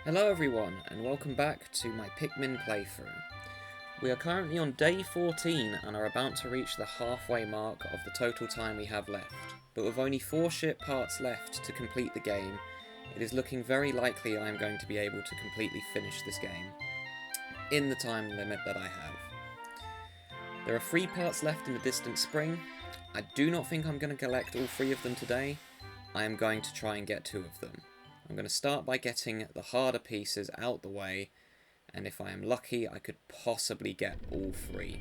Hello everyone, and welcome back to my Pikmin playthrough. We are currently on day 14 and are about to reach the halfway mark of the total time we have left. But with only 4 ship parts left to complete the game, it is looking very likely I am going to be able to completely finish this game, in the time limit that I have. There are 3 parts left in the distant spring. I do not think I'm going to collect all 3 of them today. I am going to try and get 2 of them. I'm going to start by getting the harder pieces out the way, and if I am lucky I could possibly get all 3.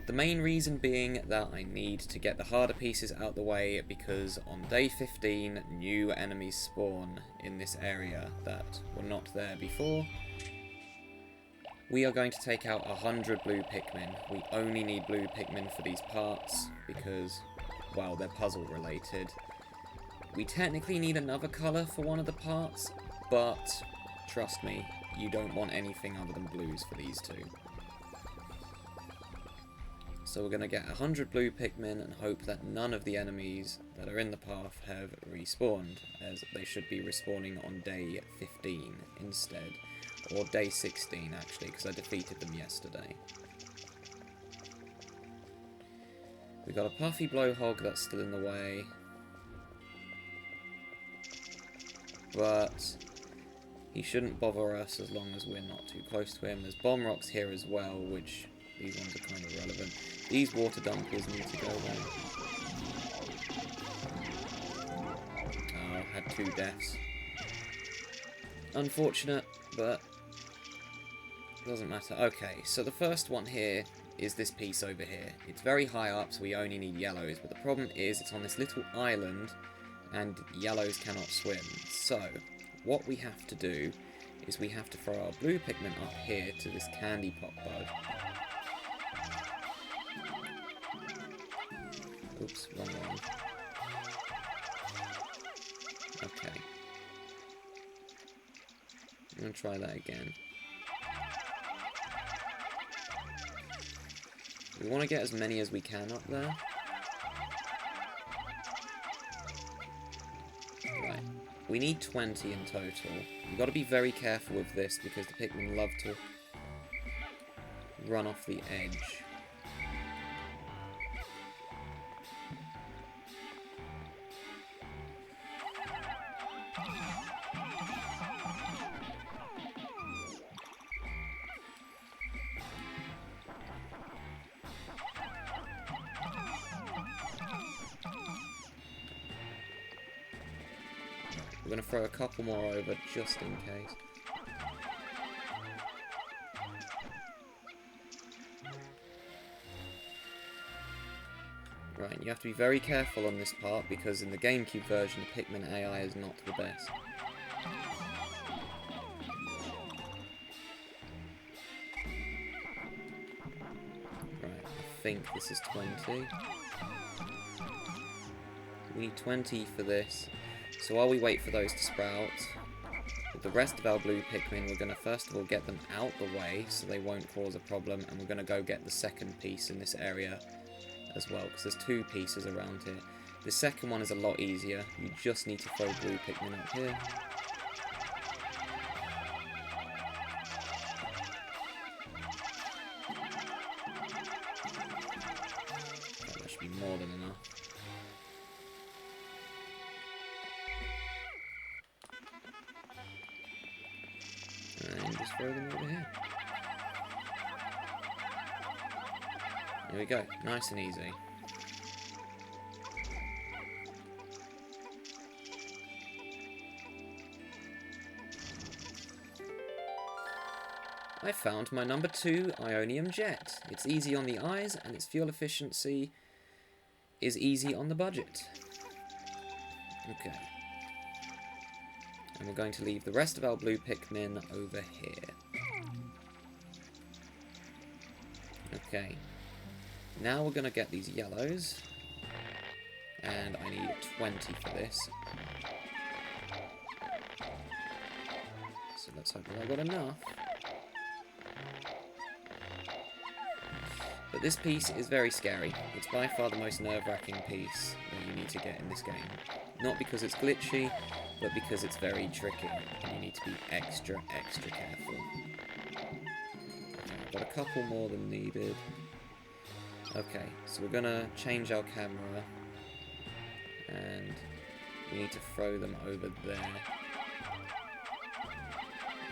The main reason being that I need to get the harder pieces out the way because on day 15 new enemies spawn in this area that were not there before. We are going to take out 100 blue Pikmin. We only need blue Pikmin for these parts because, well, they're puzzle related. We technically need another colour for one of the parts, but trust me, you don't want anything other than blues for these 2. So we're going to get 100 blue Pikmin and hope that none of the enemies that are in the path have respawned, as they should be respawning on day 15 instead. Or day 16 actually, because I defeated them yesterday. We got a puffy blowhog that's still in the way. But he shouldn't bother us as long as we're not too close to him. There's bomb rocks here as well, which these ones are kind of relevant. These water dumpers need to go there. Oh, had 2 deaths. Unfortunate, but doesn't matter. Okay, so the first one here is this piece over here. It's very high up, so we only need yellows, but the problem is it's on this little island and yellows cannot swim. So, what we have to do is we have to throw our blue Pikmin up here to this candy pop bug. Oops, wrong one. Okay. I'm going to try that again. We want to get as many as we can up there. Right. We need 20 in total. You've got to be very careful with this because the Pikmin love to run off the edge. We're going to throw a couple more over just in case. Right, you have to be very careful on this part because in the GameCube version the Pikmin AI is not the best. Right, I think this is 20. We need 20 for this. So while we wait for those to sprout, with the rest of our blue Pikmin, we're going to first of all get them out the way so they won't cause a problem, and we're going to go get the second piece in this area as well, because there's 2 pieces around here. The second one is a lot easier. You just need to throw blue Pikmin up here. Oh, that should be more than enough. And just throw them over here. There we go, nice and easy. I found my number 2 Ionium Jet. It's easy on the eyes and its fuel efficiency is easy on the budget. Okay. And we're going to leave the rest of our blue Pikmin over here. Okay. Now we're going to get these yellows. And I need 20 for this. So let's hope that I got enough. But this piece is very scary. It's by far the most nerve-wracking piece that you need to get in this game. Not because it's glitchy, but because it's very tricky and you need to be extra careful. Okay, I've got a couple more than needed. Okay, so we're gonna change our camera, and we need to throw them over there.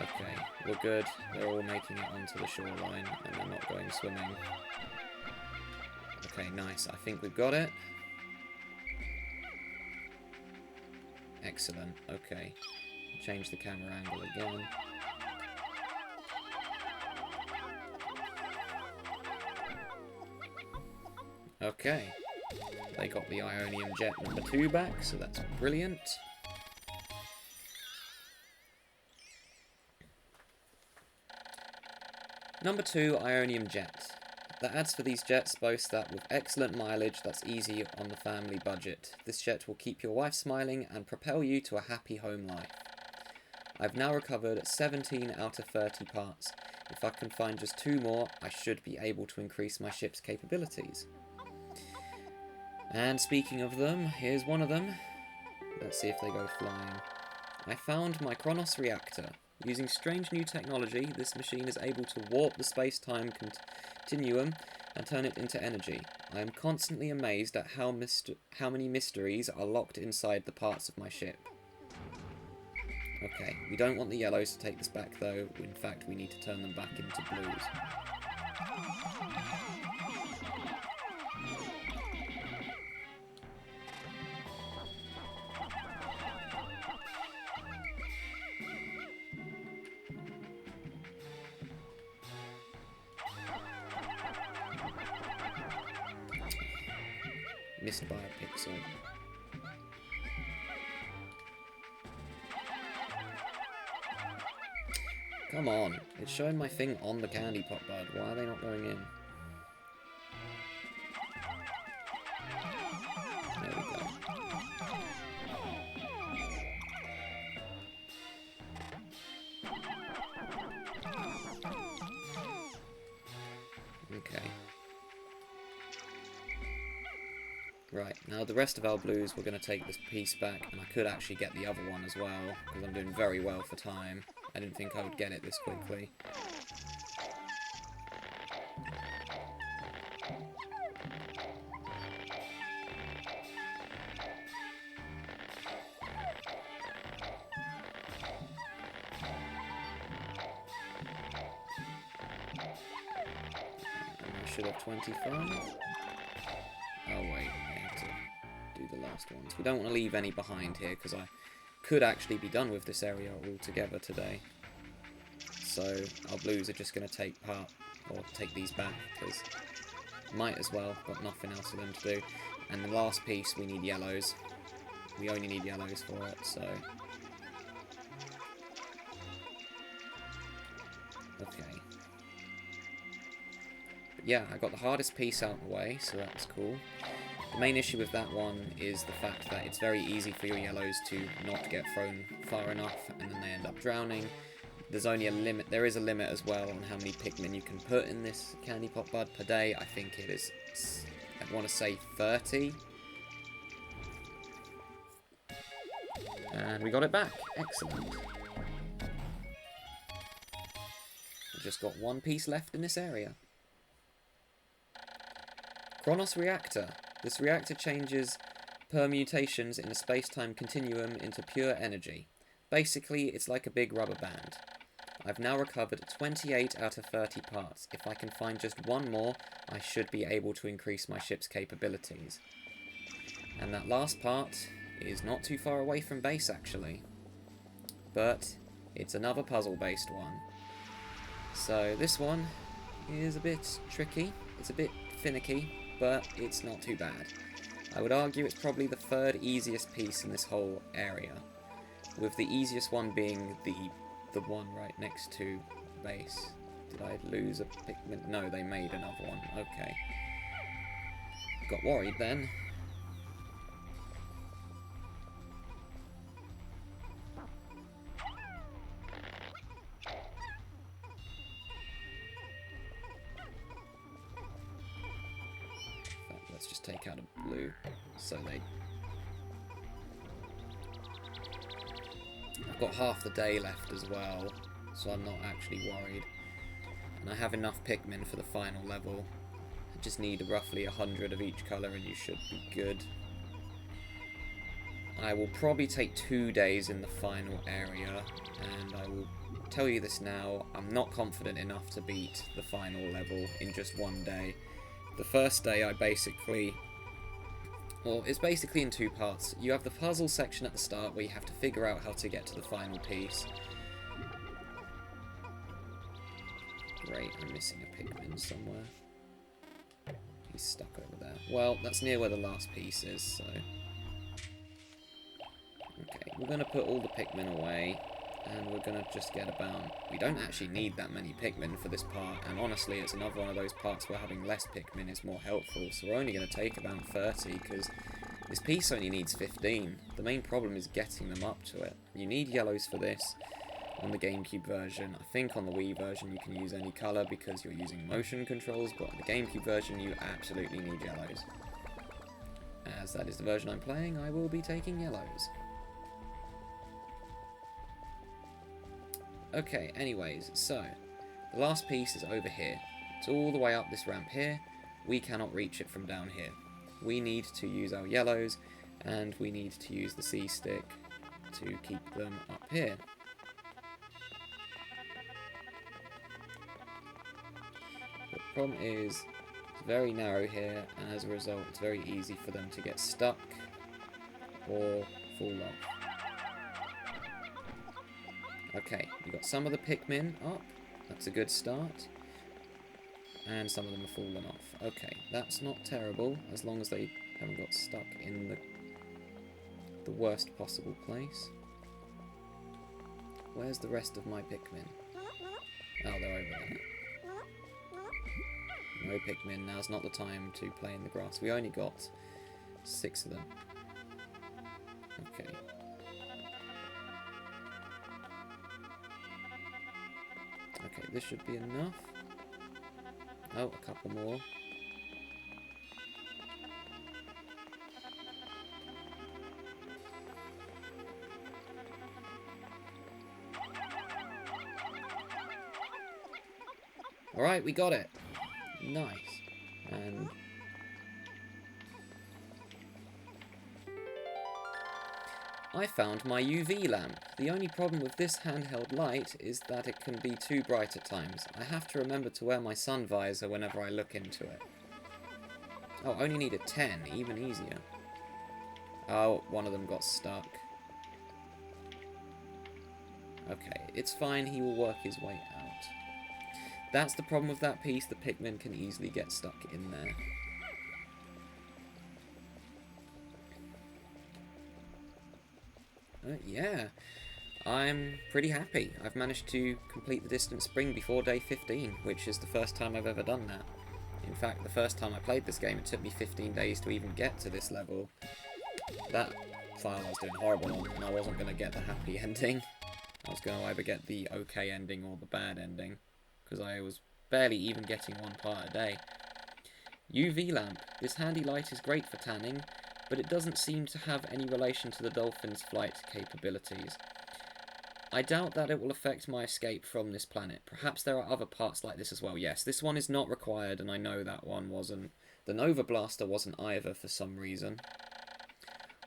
Okay, we're good. They're all making it onto the shoreline, and they're not going swimming. Okay, nice. I think we've got it. Excellent. Okay. Change the camera angle again. Okay. They got the Ionium Jet number 2 back, so that's brilliant. Number 2, Ionium Jet. The ads for these jets boast that with excellent mileage that's easy on the family budget. This jet will keep your wife smiling and propel you to a happy home life. I've now recovered 17 out of 30 parts. If I can find just 2 more, I should be able to increase my ship's capabilities. And speaking of them, here's one of them. Let's see if they go flying. I found my Kronos reactor. Using strange new technology, this machine is able to warp the space-time continuum and turn it into energy. I am constantly amazed at how many mysteries are locked inside the parts of my ship. Okay, we don't want the yellows to take this back though. In fact, we need to turn them back into blues. Missed by a pixel. Come on, it's showing my thing on the candy pop bud. Why are they not going in? There we go. Okay. Right, now the rest of our blues, we're going to take this piece back, and I could actually get the other one as well, because I'm doing very well for time. I didn't think I would get it this quickly. And I should have 25. Oh wait, I have to do the last ones. We don't want to leave any behind here, because I could actually be done with this area altogether today. So our blues are just going to take these back, because might as well, got nothing else for them to do. And the last piece, we need yellows. We only need yellows for it, so... Okay. But yeah, I got the hardest piece out of the way, so that's cool. The main issue with that one is the fact that it's very easy for your yellows to not get thrown far enough, and then they end up drowning. There's only a limit, there is a limit as well on how many Pikmin you can put in this candy pop bud per day. I think it is, I want to say 30. And we got it back. Excellent. We've just got one piece left in this area. Kronos reactor. This reactor changes permutations in a space-time continuum into pure energy. Basically, it's like a big rubber band. I've now recovered 28 out of 30 parts. If I can find just one more, I should be able to increase my ship's capabilities. And that last part is not too far away from base, actually. But it's another puzzle-based one. So this one is a bit tricky. It's a bit finicky, but it's not too bad. I would argue it's probably the 3rd easiest piece in this whole area, with the easiest one being the one right next to base. Did I lose a Pikmin? No, they made another one. Okay. Got worried then. Let's just take out a blue, so they... got half the day left as well, so I'm not actually worried. And I have enough Pikmin for the final level. I just need roughly 100 of each colour and you should be good. I will probably take 2 days in the final area, and I will tell you this now, I'm not confident enough to beat the final level in just 1 day. The first day I basically... Well, it's basically in 2 parts. You have the puzzle section at the start where you have to figure out how to get to the final piece. Great, I'm missing a Pikmin somewhere. He's stuck over there. Well, that's near where the last piece is, so... Okay, we're going to put all the Pikmin away, and we're going to just get about... We don't actually need that many Pikmin for this part, and honestly, it's another one of those parts where having less Pikmin is more helpful, so we're only going to take about 30, because this piece only needs 15. The main problem is getting them up to it. You need yellows for this on the GameCube version. I think on the Wii version you can use any colour because you're using motion controls, but on the GameCube version you absolutely need yellows. As that is the version I'm playing, I will be taking yellows. Okay, anyways, so, the last piece is over here. It's all the way up this ramp here. We cannot reach it from down here. We need to use our yellows, and we need to use the C-stick to keep them up here. The problem is, it's very narrow here, and as a result, it's very easy for them to get stuck or fall off. Okay, we've got some of the Pikmin up. That's a good start. And some of them have fallen off. Okay, that's not terrible, as long as they haven't got stuck in the worst possible place. Where's the rest of my Pikmin? Oh, they're over there. No Pikmin, now's not the time to play in the grass. We only got 6 of them. Okay. Okay, this should be enough. Oh, a couple more. Alright, we got it. Nice. And... I found my UV lamp. The only problem with this handheld light is that it can be too bright at times. I have to remember to wear my sun visor whenever I look into it. Oh, I only need a 10, even easier. Oh, one of them got stuck. Okay, it's fine, he will work his way out. That's the problem with that piece, the Pikmin can easily get stuck in there. Yeah, I'm pretty happy. I've managed to complete the distant spring before day 15, which is the first time I've ever done that. In fact, the first time I played this game, it took me 15 days to even get to this level. That file I was doing horrible on, and I wasn't going to get the happy ending. I was going to either get the okay ending or the bad ending, because I was barely even getting one part a day. UV lamp. This handy light is great for tanning, but it doesn't seem to have any relation to the dolphin's flight capabilities. I doubt that it will affect my escape from this planet. Perhaps there are other parts like this as well. Yes, this one is not required, and I know that one wasn't. The Nova Blaster wasn't either for some reason.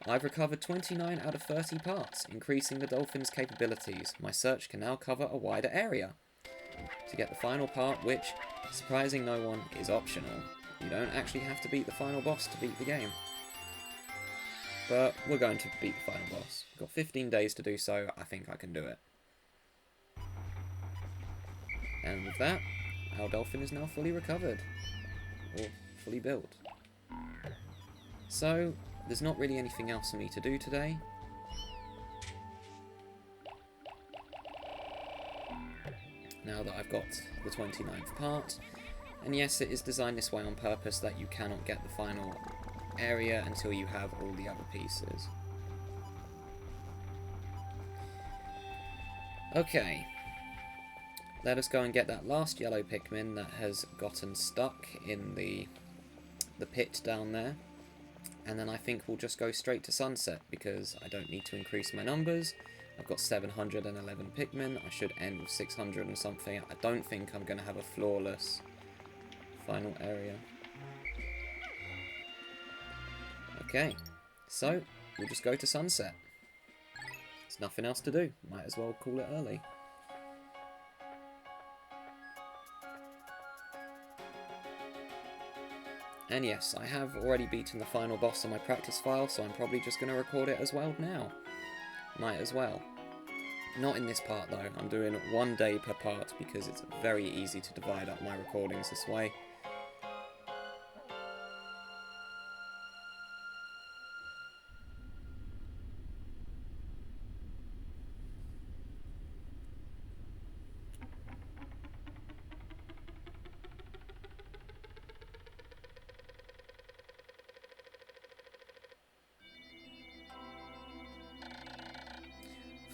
I've recovered 29 out of 30 parts, increasing the dolphin's capabilities. My search can now cover a wider area. To get the final part, which, surprising no one, is optional. You don't actually have to beat the final boss to beat the game. But we're going to beat the final boss. We've got 15 days to do so, I think I can do it. And with that, our dolphin is now fully recovered. Or fully built. So, there's not really anything else for me to do today. Now that I've got the 29th part. And yes, it is designed this way on purpose that you cannot get the final area until you have all the other pieces. Okay, let us go and get that last yellow Pikmin that has gotten stuck in the pit down there, and then I think we'll just go straight to sunset because I don't need to increase my numbers. I've got 711 Pikmin. I should end with 600 and something. I don't think I'm going to have a flawless final area. Okay, so we'll just go to sunset. There's nothing else to do. Might as well call it early. And yes, I have already beaten the final boss on my practice file, so I'm probably just going to record it as well now. Might as well. Not in this part though, I'm doing 1 day per part because it's very easy to divide up my recordings this way.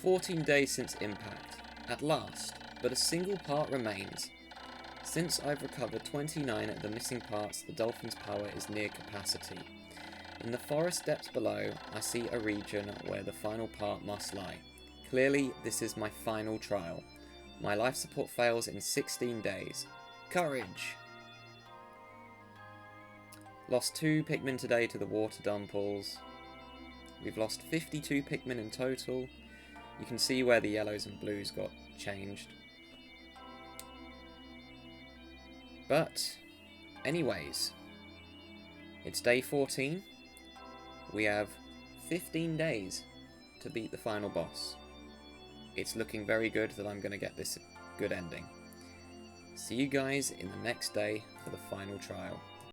"14 days since impact, at last, but a single part remains. Since I've recovered 29 of the missing parts, the dolphin's power is near capacity. In the forest depths below, I see a region where the final part must lie. Clearly, this is my final trial. My life support fails in 16 days. Courage!" Lost 2 Pikmin today to the water dumples. We've lost 52 Pikmin in total. You can see where the yellows and blues got changed. But, anyways, it's day 14. We have 15 days to beat the final boss. It's looking very good that I'm going to get this good ending. See you guys in the next day for the final trial.